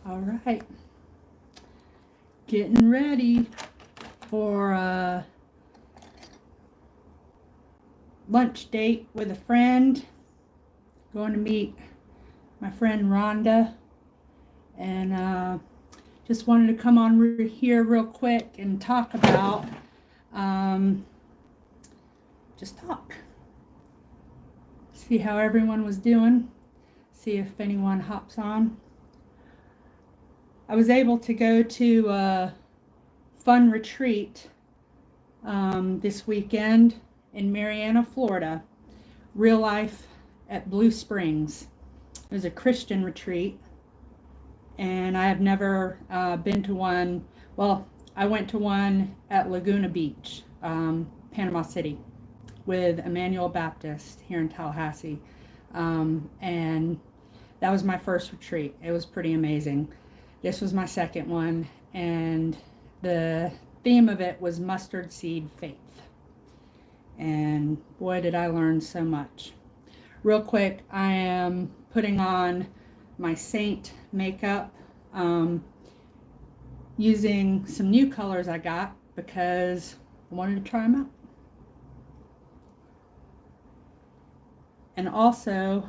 All right, getting ready for a lunch date with a friend. Going to meet my friend Rhonda, and just wanted to come on here real quick and talk about, just talk. See how everyone was doing, see if anyone hops on. I was able to go to a fun retreat this weekend in Marianna, Florida. Real Life at Blue Springs. It was a Christian retreat, and I have never been to one. Well, I went to one at Laguna Beach, Panama City, with Emmanuel Baptist here in Tallahassee, and that was my first retreat. It was pretty amazing. This was my second one, and the theme of it was mustard seed faith. And boy, did I learn so much. Real quick, I am putting on my Saint makeup, using some new colors I got because I wanted to try them out. And also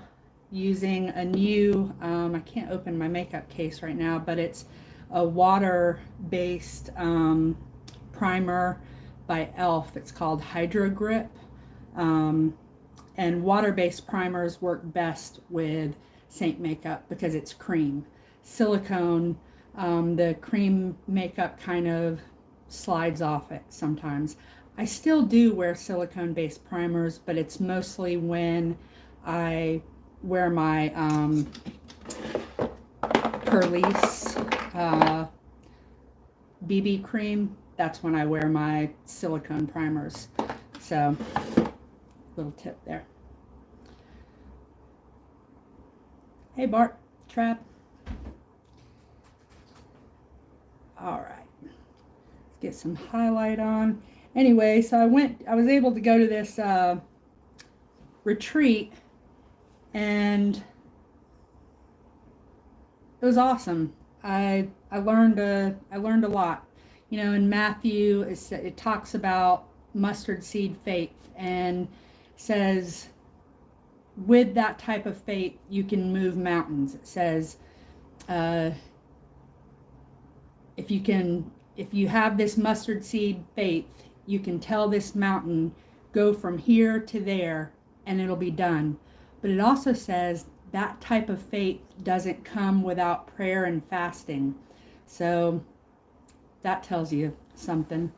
using a new, I can't open my makeup case right now, but it's a water-based primer by e.l.f. It's called Hydro Grip. And water-based primers work best with Saint makeup because it's cream. Silicone, the cream makeup kind of slides off it sometimes. I still do wear silicone-based primers, but it's mostly when I wear my Perlice BB cream. That's when I wear my silicone primers. So, little tip there. Hey Bart, Trap. All right, let's get some highlight on. Anyway, so I was able to go to this retreat, and it was awesome. I learned a lot. You know, in Matthew, it talks about mustard seed faith and says with that type of faith you can move mountains. It says if you have this mustard seed faith, you can tell this mountain go from here to there and it'll be done. But it also says that type of faith doesn't come without prayer and fasting. So that tells you something.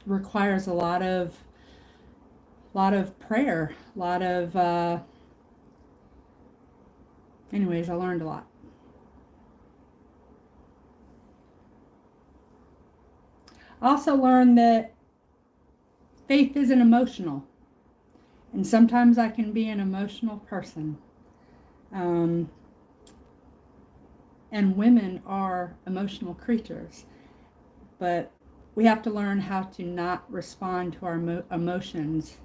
Requires a lot of prayer, a lot of anyways, I learned a lot. I also learned that faith isn't emotional, and sometimes I can be an emotional person, and women are emotional creatures, but we have to learn how to not respond to our emotions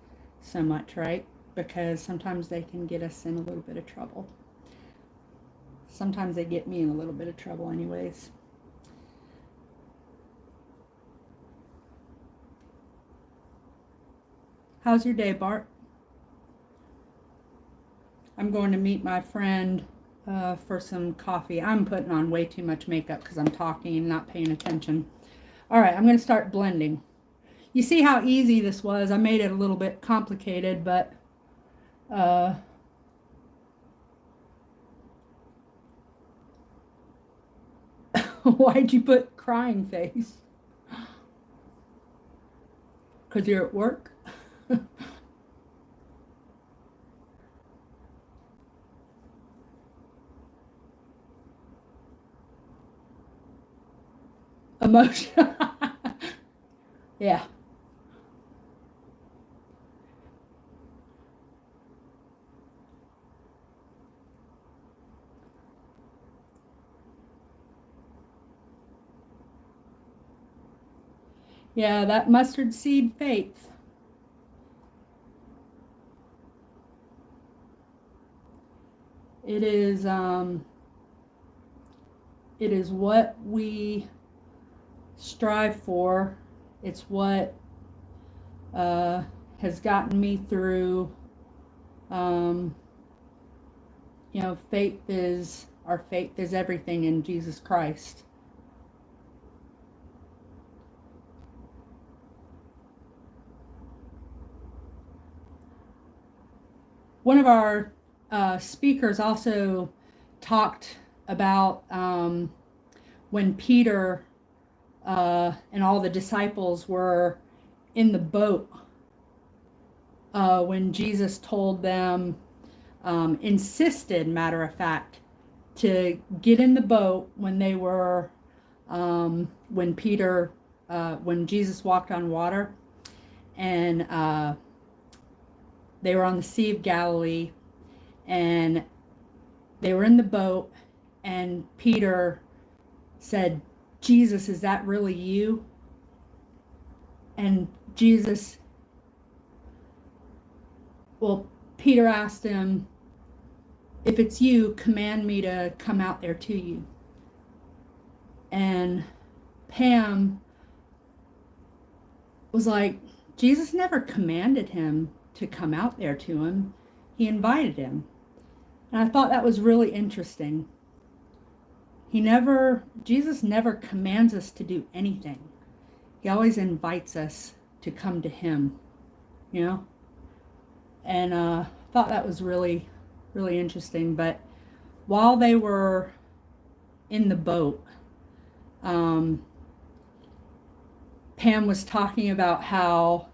so much, right? Because sometimes they can get us in a little bit of trouble. Sometimes they get me in a little bit of trouble anyways. How's your day, Bart? I'm going to meet my friend for some coffee. I'm putting on way too much makeup because I'm talking and not paying attention. All right, I'm going to start blending. You see how easy this was? I made it a little bit complicated, but why'd you put crying face? Because you're at work? Emotion. Yeah. Yeah, that mustard seed faith. It is it is what we strive for. It's what has gotten me through. Our faith is everything in Jesus Christ. One of our speakers also talked about when Peter and all the disciples were in the boat, when Jesus told them, insisted, matter of fact, to get in the boat when they were, when Jesus walked on water, and they were on the Sea of Galilee, and they were in the boat, and Peter said, "Jesus, is that really you?" And Peter asked him, "If it's you, command me to come out there to you." And Pam was like, Jesus never commanded him to come out there to him. He invited him. And I thought that was really interesting. Jesus never commands us to do anything. He always invites us to come to him, And thought that was really, really interesting. But while they were in the boat, Pam was talking about how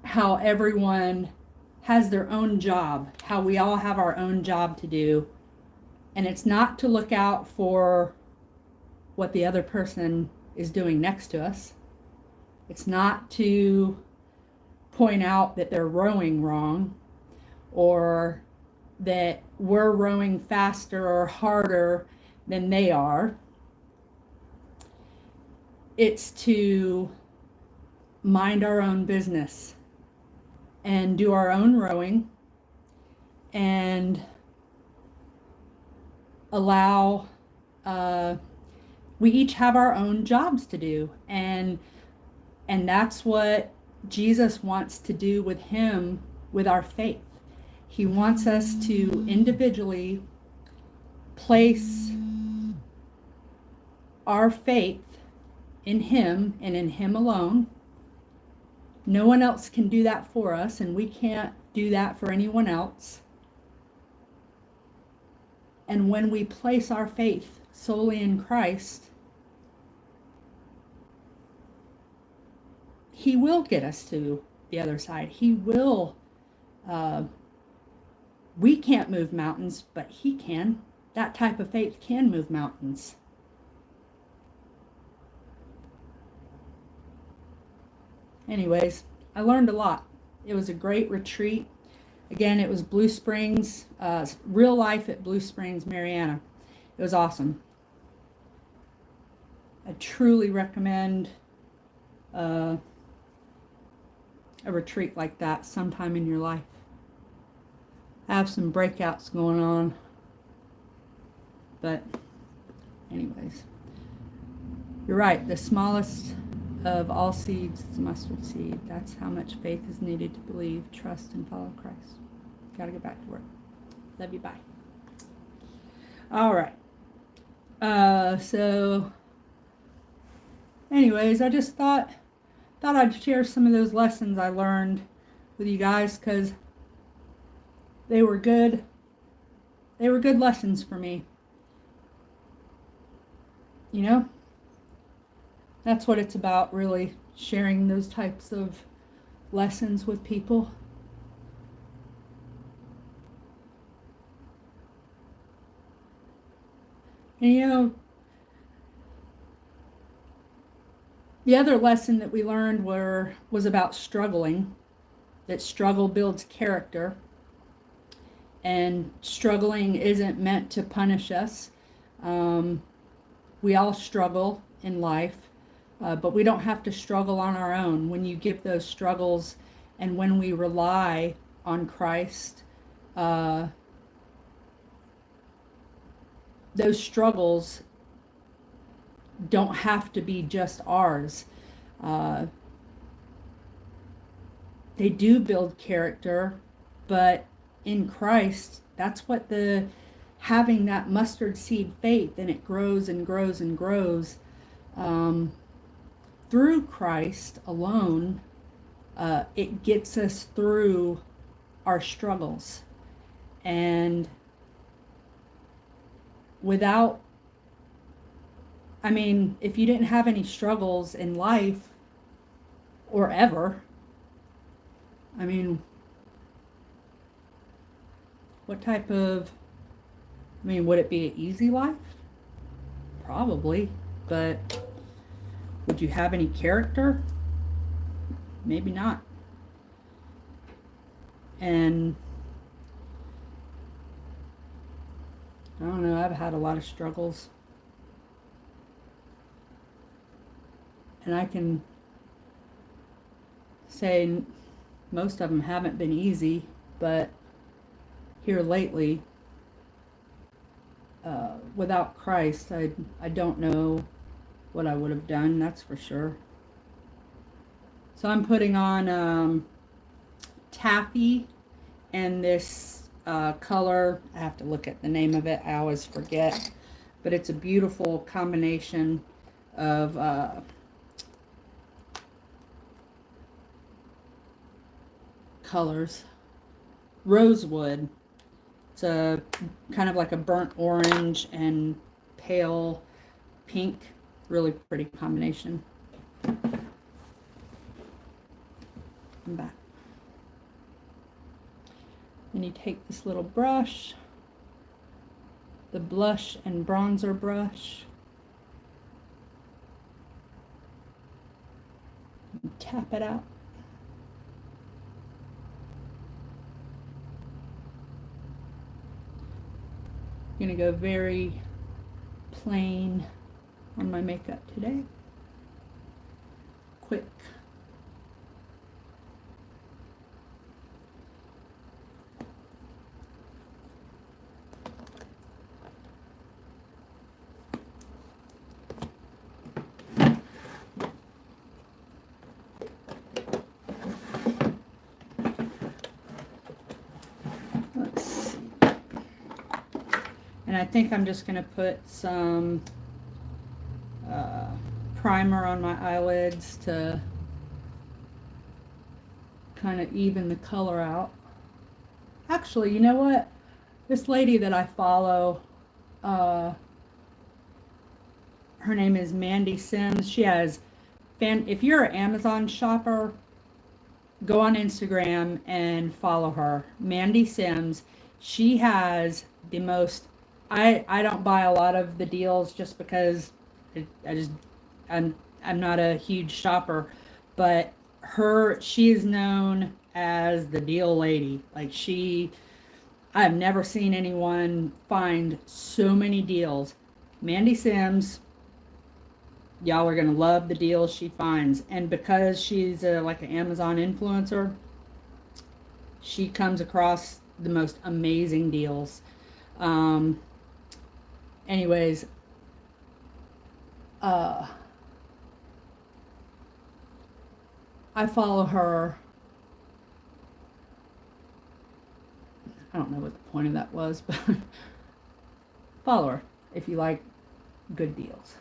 everyone has their own job, how we all have our own job to do. And it's not to look out for what the other person is doing next to us. It's not to point out that they're rowing wrong, or that we're rowing faster or harder than they are. It's to mind our own business and do our own rowing, and allow, we each have our own jobs to do, and that's what Jesus wants to do with our faith. He wants us to individually place our faith in him and in him alone. No one else can do that for us, and we can't do that for anyone else. And when we place our faith solely in Christ, he will get us to the other side. He will. We can't move mountains, but he can. That type of faith can move mountains. Anyways, I learned a lot. It was a great retreat. Again, it was Blue Springs, real life at Blue Springs, Mariana. It was awesome. I truly recommend a retreat like that sometime in your life. I have some breakouts going on. But anyways, you're right. The smallest of all seeds is mustard seed. That's how much faith is needed to believe, trust, and follow Christ. Gotta get back to work. Love you. Bye. All right. So anyways, I just thought I'd share some of those lessons I learned with you guys, because they were good. They were good lessons for me. That's what it's about, really, sharing those types of lessons with people. And the other lesson that we learned was about struggling, that struggle builds character, and struggling isn't meant to punish us. We all struggle in life, but we don't have to struggle on our own. When you give those struggles, and when we rely on Christ, those struggles don't have to be just ours. They do build character, but in Christ, that's what having that mustard seed faith, and it grows and grows and grows through Christ alone. It gets us through our struggles. And without, I mean, if you didn't have any struggles in life or ever, I mean, what type of, I mean, would it be an easy life? Probably, but would you have any character? Maybe not. And I don't know, I've had a lot of struggles. And I can say most of them haven't been easy, but here lately, without Christ, I don't know what I would have done, that's for sure. So I'm putting on Taffy and this color, I have to look at the name of it, I always forget, but it's a beautiful combination of colors. Rosewood. It's a kind of like a burnt orange and pale pink. Really pretty combination. I'm back. Then you take this little brush, the blush and bronzer brush, and tap it out. I'm going to go very plain on my makeup today. Quick. Let's see. And I think I'm just going to put some primer on my eyelids to kind of even the color out. Actually, you know what? This lady that I follow, her name is Mandy Sims. She has, if you're an Amazon shopper, go on Instagram and follow her. Mandy Sims. She has the most, I don't buy a lot of the deals just because I'm not a huge shopper, but she is known as the deal lady. Like I've never seen anyone find so many deals. Mandy Sims, y'all are gonna love the deals she finds, and because she's like an Amazon influencer, she comes across the most amazing deals. Anyways, I follow her. I don't know what the point of that was, but follow her if you like good deals.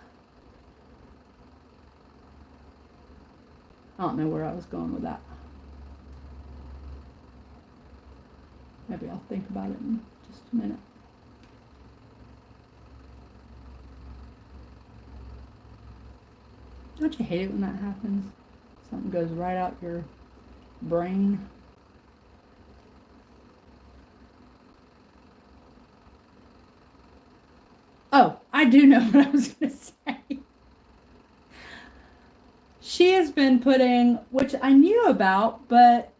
I don't know where I was going with that. Maybe I'll think about it in just a minute. Don't you hate it when that happens? Something goes right out your brain. Oh, I do know what I was going to say. She has been putting, which I knew about, but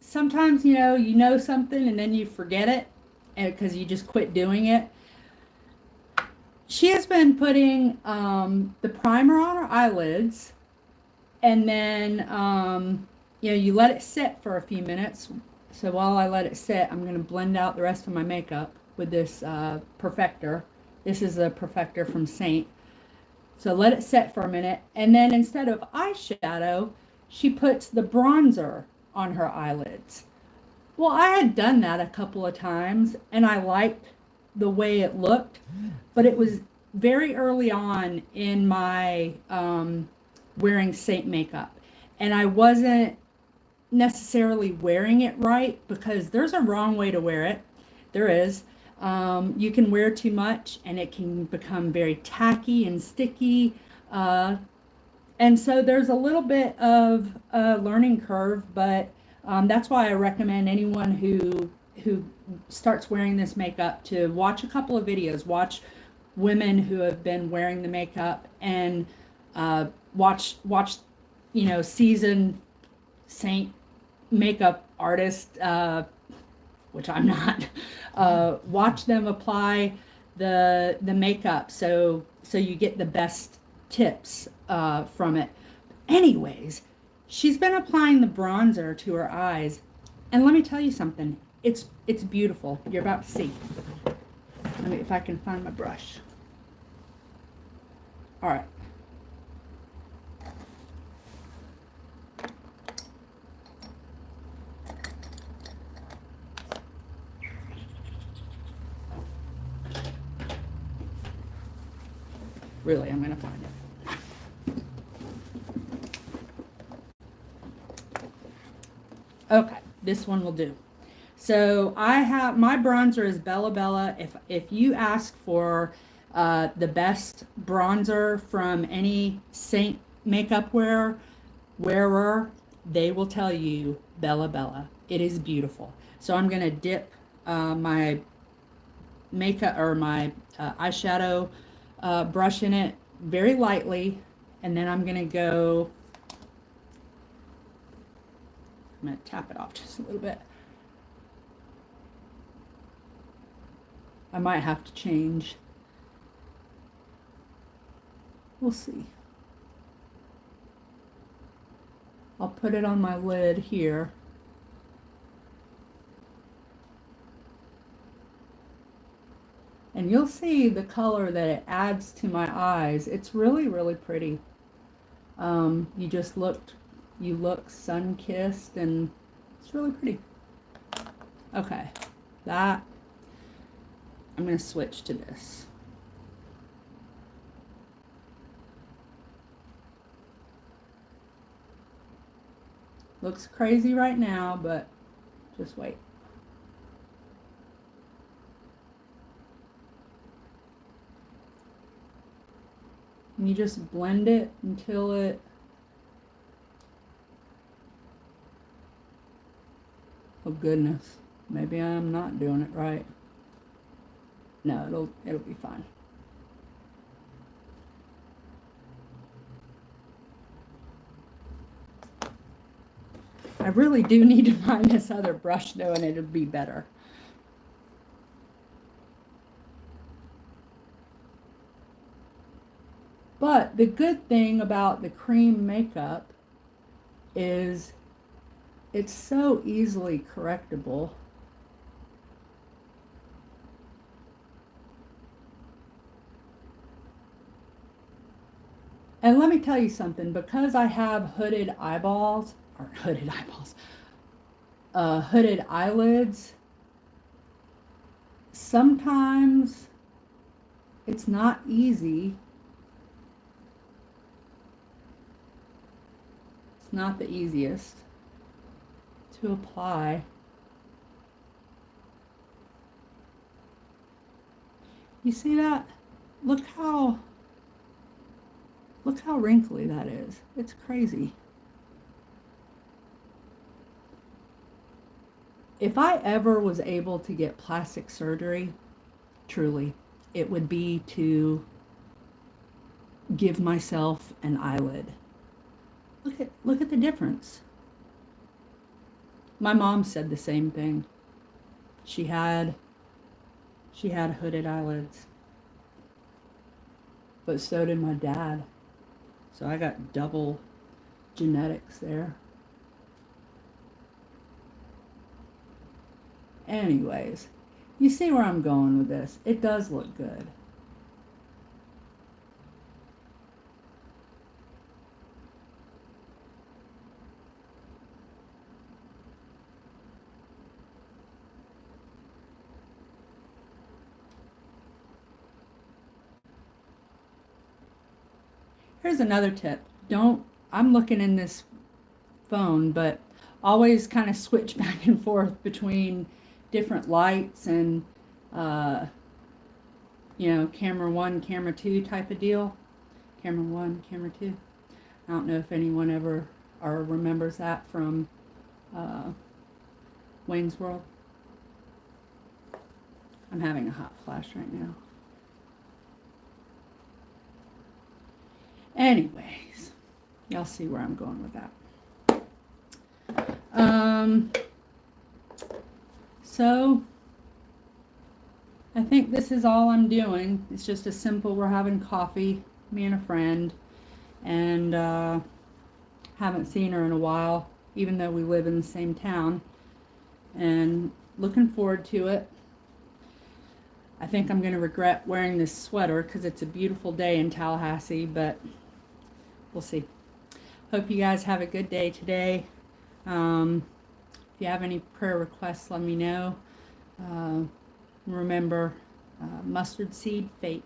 sometimes, you know something and then you forget it because you just quit doing it. She has been putting the primer on her eyelids, and then, you let it sit for a few minutes. So while I let it sit, I'm going to blend out the rest of my makeup with this perfector. This is a Perfector from Saint. So let it set for a minute. And then instead of eyeshadow, she puts the bronzer on her eyelids. Well, I had done that a couple of times and I liked the way it looked, but it was very early on in my wearing Saint makeup. And I wasn't necessarily wearing it right because there's a wrong way to wear it. There is. You can wear too much and it can become very tacky and sticky. And so there's a little bit of a learning curve, but that's why I recommend anyone who starts wearing this makeup to watch a couple of videos. Watch women who have been wearing the makeup and watch seasoned Saint makeup artist, which I'm not. Watch them apply the makeup so you get the best tips from it. Anyways, she's been applying the bronzer to her eyes, and let me tell you something. It's beautiful. You're about to see. Let me, if I can find my brush. All right. Really, I'm going to find it. Okay, this one will do. So I have, my bronzer is Bella Bella. If you ask for the best bronzer from any Saint makeup wearer, they will tell you Bella Bella. It is beautiful. So I'm going to dip my makeup or my eyeshadow brush in it very lightly, and then I'm going to go, I'm going to tap it off just a little bit. I might have to change. We'll see. I'll put it on my lid here. And you'll see the color that it adds to my eyes. It's really, really pretty. You look sun-kissed, and it's really pretty. Okay, that, I'm going to switch to this. Looks crazy right now, but just wait. And you just blend it until it, oh goodness, maybe I'm not doing it right. No, it'll be fine. I really do need to find this other brush though, and it'll be better. But the good thing about the cream makeup is it's so easily correctable. And let me tell you something, because I have hooded eyelids, sometimes it's not easy. It's not the easiest to apply. You see that? Look how wrinkly that is. It's crazy. If I ever was able to get plastic surgery, truly, it would be to give myself an eyelid. Look at the difference. My mom said the same thing. She had hooded eyelids. But so did my dad. So I got double genetics there. Anyways, you see where I'm going with this. It does look good. Here's another tip. I'm looking in this phone, but always kind of switch back and forth between different lights and, camera 1, camera 2 type of deal. Camera 1, camera 2. I don't know if anyone ever or remembers that from Wayne's World. I'm having a hot flash right now. Anyways, y'all see where I'm going with that. So I think this is all I'm doing. It's just a simple, we're having coffee, me and a friend, and haven't seen her in a while, even though we live in the same town, and looking forward to it. I think I'm going to regret wearing this sweater because it's a beautiful day in Tallahassee, but we'll see. Hope you guys have a good day today. If you have any prayer requests, let me know. Remember, mustard seed faith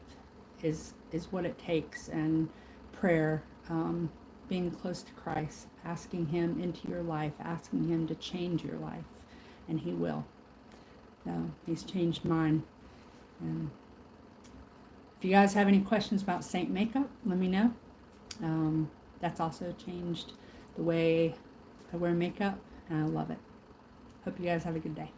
is what it takes, and prayer, being close to Christ, asking Him into your life, asking Him to change your life, and He will. So He's changed mine. And if you guys have any questions about Saint makeup, let me know. That's also changed the way I wear makeup, and I love it. Hope you guys have a good day.